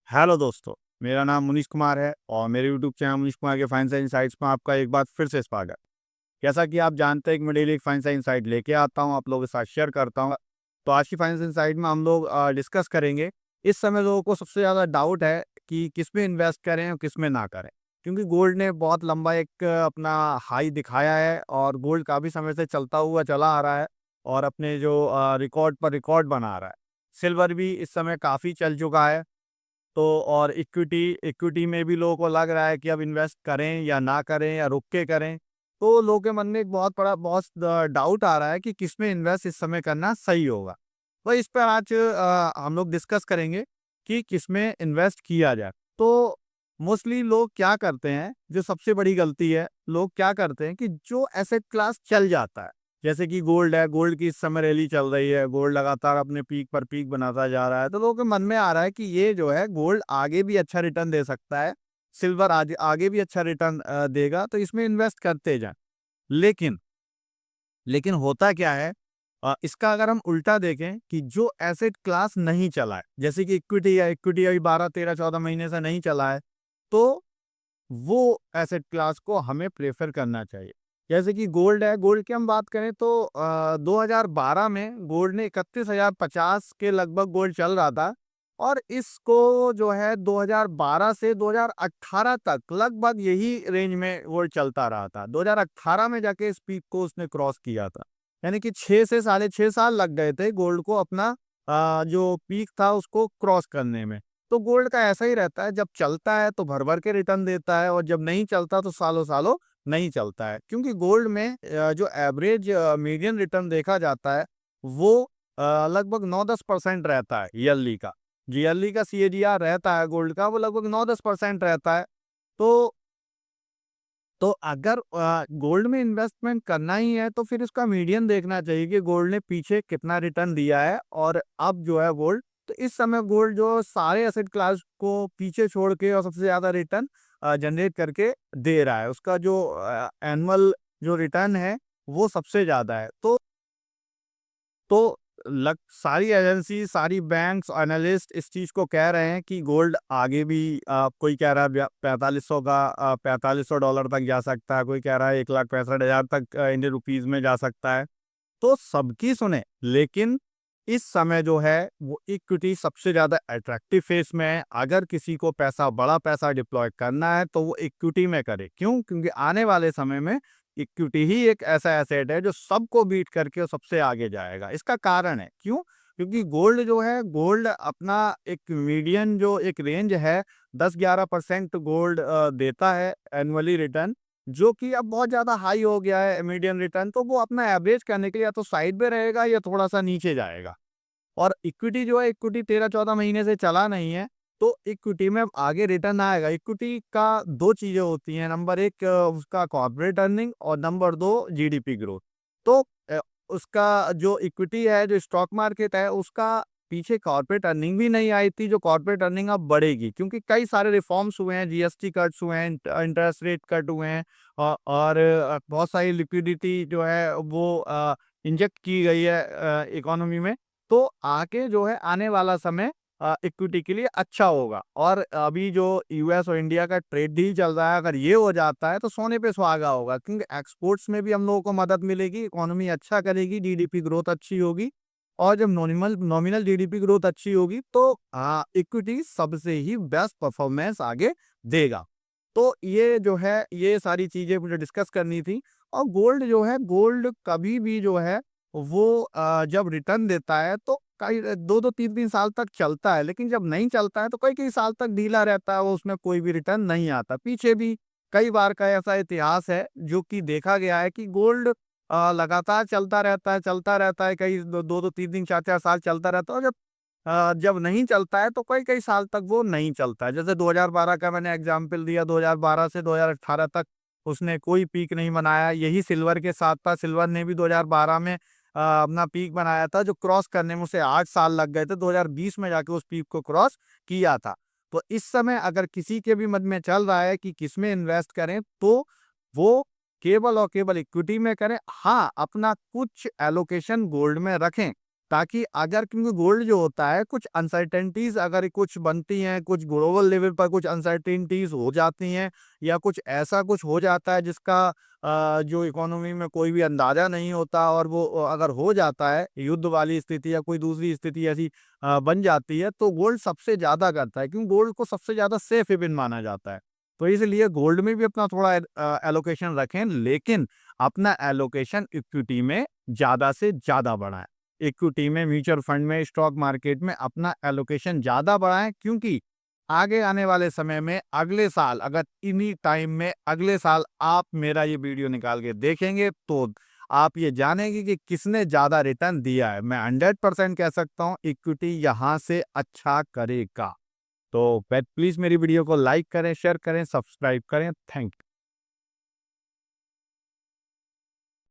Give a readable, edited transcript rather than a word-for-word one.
Hello दोस्तों, मेरा नाम मुनीश कुमार है और मेरे यूट्यूब चैनल मुनीश कुमार के फाइनेंशियल इनसाइट्स में आपका एक बार फिर से स्वागत है। जैसा कि आप जानते हैं कि मैं डेली एक फाइनेंशियल इनसाइट लेके आता हूँ, आप लोगों के साथ शेयर करता हूँ। तो आज की फाइनेंशियल इनसाइट में हम लोग डिस्कस करेंगे। इस समय लोगों को सबसे ज़्यादा डाउट है कि किस में इन्वेस्ट करें और किस में ना करें, क्योंकि गोल्ड ने बहुत लंबा एक अपना हाई दिखाया है और गोल्ड काफ़ी समय से चलता हुआ चला आ रहा है और अपने जो रिकॉर्ड पर रिकॉर्ड बना रहा है। सिल्वर भी इस समय काफ़ी चल चुका है। तो और इक्विटी इक्विटी में भी लोगों को लग रहा है कि अब इन्वेस्ट करें या ना करें या रुक के करें। तो लोगों के मन में एक बहुत डाउट आ रहा है कि किस में इन्वेस्ट इस समय करना सही होगा। तो इस पर आज हम लोग डिस्कस करेंगे कि किस में इन्वेस्ट किया जाए। तो मोस्टली लोग क्या करते हैं, जो सबसे बड़ी गलती है, लोग क्या करते हैं कि जो एसेट क्लास चल जाता है, जैसे कि गोल्ड है, गोल्ड की इस समय रैली चल रही है, गोल्ड लगातार अपने पीक पर पीक बनाता जा रहा है, तो लोगों के मन में आ रहा है कि ये जो है गोल्ड आगे भी अच्छा रिटर्न दे सकता है, सिल्वर आगे आगे भी अच्छा रिटर्न देगा, तो इसमें इन्वेस्ट करते जाएं। लेकिन लेकिन होता क्या है, इसका अगर हम उल्टा देखें कि जो एसेट क्लास नहीं चला है, जैसे कि इक्विटी अभी 12 13 14 महीने से नहीं चला है, तो वो एसेट क्लास को हमें प्रेफ़र करना चाहिए। जैसे कि गोल्ड है, गोल्ड की हम बात करें तो 2012 में गोल्ड ने 31,050 के लगभग गोल्ड चल रहा था और इसको जो है 2012 से 2018 तक लगभग यही रेंज में गोल्ड चलता रहा था। 2018 में जाके इस पीक को उसने क्रॉस किया था। यानी कि 6 से साढ़े 6 साल लग गए थे गोल्ड को अपना जो पीक था उसको क्रॉस करने में। तो गोल्ड का ऐसा ही रहता है, जब चलता है तो भर-भर के रिटर्न देता है और जब नहीं चलता तो सालों-सालों नहीं चलता है। क्योंकि गोल्ड में जो एवरेज मीडियन रिटर्न देखा जाता है, वो लगभग 9-10% रहता है ईयरली का। जो ईयरली का सीएजीआर रहता है गोल्ड का, वो लगभग 9-10% रहता है। तो अगर गोल्ड में इन्वेस्टमेंट करना ही है तो फिर उसका मीडियन देखना चाहिए कि गोल्ड ने पीछे कितना रिटर्न दिया है और अब जो है गोल्ड, तो इस समय गोल्ड जो सारे एसेट क्लास को पीछे छोड़ के और सबसे ज़्यादा रिटर्न जनरेट करके दे रहा है। उसका जो एनुअल जो रिटर्न है वो सबसे ज़्यादा है। तो लग सारी एजेंसी, सारी बैंक्स, एनालिस्ट इस चीज़ को कह रहे हैं कि गोल्ड आगे भी कोई कह रहा है 4500 का $4500 तक जा सकता है, कोई कह रहा है 1,65,000 तक इंडियन रुपीज़ में जा सकता है। तो सबकी सुने, लेकिन इस समय जो है वो इक्विटी सबसे ज़्यादा अट्रैक्टिव फेस में है। अगर किसी को बड़ा पैसा डिप्लॉय करना है तो वो इक्विटी में करे। क्यों? क्योंकि आने वाले समय में इक्विटी ही एक ऐसा एसेट है जो सबको बीट करके वो सबसे आगे जाएगा। इसका कारण है, क्यों? क्योंकि गोल्ड जो है, गोल्ड अपना एक मीडियन जो एक रेंज है 10-11% गोल्ड देता है एनुअली रिटर्न, जो कि अब बहुत ज़्यादा हाई हो गया है मीडियन रिटर्न, तो वो अपना एवरेज करने के लिए या तो साइड में रहेगा या थोड़ा-सा नीचे जाएगा। और इक्विटी जो है, इक्विटी 13-14 महीने से चला नहीं है, तो इक्विटी में अब आगे रिटर्न आएगा। इक्विटी का 2 चीज़ें होती हैं, नंबर 1 उसका कॉर्पोरेट अर्निंग और नंबर 2 जीडीपी ग्रोथ। तो अ, उसका जो इक्विटी है, जो स्टॉक मार्केट है, उसका पीछे कॉर्पोरेट अर्निंग भी नहीं आई थी, जो कॉर्पोरेट अर्निंग अब बढ़ेगी क्योंकि कई सारे रिफॉर्म्स हुए हैं, जीएसटी कट्स हुए हैं, इंटरेस्ट रेट कट हुए हैं और बहुत सारी लिक्विडिटी जो है वो इंजेक्ट की गई है इकोनॉमी में। तो आगे जो है आने वाला समय इक्विटी के लिए अच्छा होगा और अभी जो यूएस और इंडिया का ट्रेड डील चल रहा है, अगर ये हो जाता है तो सोने पे सुहागा होगा क्योंकि एक्सपोर्ट्स में भी हम लोगों को मदद मिलेगी, इकोनॉमी अच्छा करेगी, जीडीपी ग्रोथ अच्छी होगी और जब नॉमिनल नॉमिनल जीडीपी ग्रोथ अच्छी होगी तो इक्विटी सबसे ही बेस्ट परफॉर्मेंस आगे देगा। तो ये जो है, ये सारी चीज़ें मुझे डिस्कस करनी थी। और गोल्ड जो है, गोल्ड कभी भी जो है वो जब रिटर्न देता है तो कई 2-2 3-3 साल तक चलता है, लेकिन जब नहीं चलता है तो कई-कई साल तक ढीला रहता है, वो उसमें कोई भी रिटर्न नहीं आता। पीछे भी कई बार का ऐसा इतिहास है जो कि देखा गया है कि गोल्ड लगातार चलता रहता है, कई 2-2 3-3 4-4 साल चलता रहता है और जब नहीं चलता है तो कई-कई साल तक वो नहीं चलता है। जैसे 2012 का मैंने एग्ज़ाम्पल दिया, 2012 से 2018 तक उसने कोई पीक नहीं बनाया। यही सिल्वर के साथ था, सिल्वर ने भी 2012 में अपना पीक बनाया था, जो क्रॉस करने में उसे 8 साल लग गए थे, 2020 में जाके उस पीक को क्रॉस किया था। तो इस समय अगर किसी के भी मन में चल रहा है कि किसमें इन्वेस्ट करें, तो वो केवल और केवल इक्विटी में करें। हाँ, अपना कुछ एलोकेशन गोल्ड में रखें। ताकि अगर, क्योंकि गोल्ड जो होता है कुछ अनसर्टेनिटीज अगर कुछ बनती हैं, कुछ ग्लोबल लेवल पर कुछ अनसर्टेनिटीज हो जाती हैं, या कुछ ऐसा कुछ हो जाता है जिसका जो इकोनॉमी में कोई भी अंदाजा नहीं होता, और वो अगर हो जाता है युद्ध वाली स्थिति या कोई दूसरी स्थिति ऐसी बन जाती है, तो गोल्ड सबसे ज्यादा करता है, क्योंकि गोल्ड को सबसे ज्यादा सेफ हेवन माना जाता है। तो इसलिए गोल्ड में भी अपना थोड़ा एलोकेशन रखें, लेकिन अपना एलोकेशन इक्विटी में ज्यादा से ज्यादा बढ़ाएं। इक्विटी में, म्यूचुअल फंड में, स्टॉक मार्केट में अपना एलोकेशन ज्यादा बढ़ाएं, क्योंकि आगे आने वाले समय में अगले साल, अगर इन्हीं टाइम में अगले साल आप मेरा ये वीडियो निकाल के देखेंगे, तो आप ये जानेंगे कि किसने ज्यादा रिटर्न दिया है। मैं 100% कह सकता हूँ इक्विटी यहां से अच्छा करेगा। तो प्लीज मेरी वीडियो को लाइक करें, शेयर करें, सब्सक्राइब करें। Thank you.